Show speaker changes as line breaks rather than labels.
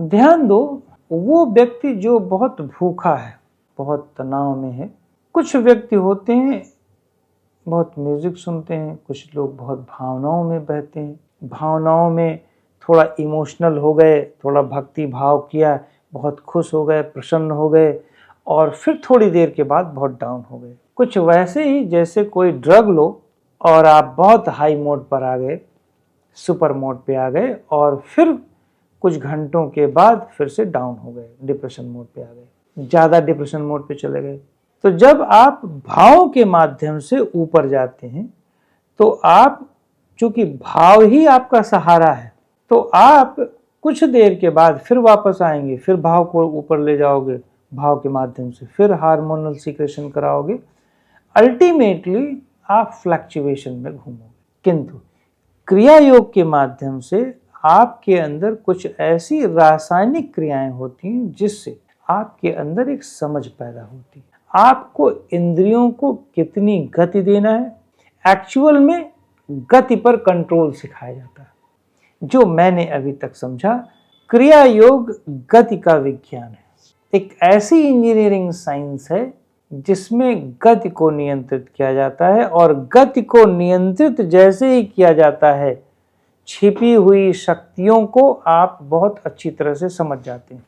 ध्यान दो, वो व्यक्ति जो बहुत भूखा है, बहुत तनाव में है। कुछ व्यक्ति होते हैं बहुत म्यूजिक सुनते हैं, कुछ लोग बहुत भावनाओं में बहते हैं, भावनाओं में थोड़ा इमोशनल हो गए, थोड़ा भक्ति भाव किया, बहुत खुश हो गए, प्रसन्न हो गए और फिर थोड़ी देर के बाद बहुत डाउन हो गए। कुछ वैसे ही जैसे कोई ड्रग लो और आप बहुत हाई मोड पर आ गए, सुपर मोड पे आ गए और फिर कुछ घंटों के बाद फिर से डाउन हो गए, डिप्रेशन मोड पे आ गए, ज़्यादा डिप्रेशन मोड पे चले गए। तो जब आप भाव के माध्यम से ऊपर जाते हैं तो आप, चूंकि भाव ही आपका सहारा है, तो आप कुछ देर के बाद फिर वापस आएंगे, फिर भाव को ऊपर ले जाओगे, भाव के माध्यम से फिर हार्मोनल सीक्रेशन कराओगे, अल्टीमेटली आप फ्लक्चुएशन में घूमोगे। किंतु क्रिया योग के माध्यम से आपके अंदर कुछ ऐसी रासायनिक क्रियाएं होती हैं जिससे आपके अंदर एक समझ पैदा होती है। आपको इंद्रियों को कितनी गति देना है, एक्चुअल में गति पर कंट्रोल सिखाया जाता है। जो मैंने अभी तक समझा, क्रिया योग गति का विज्ञान है, एक ऐसी इंजीनियरिंग साइंस है जिसमें गति को नियंत्रित किया जाता है और गति को नियंत्रित जैसे ही किया जाता है, छिपी हुई शक्तियों को आप बहुत अच्छी तरह से समझ जाते हैं।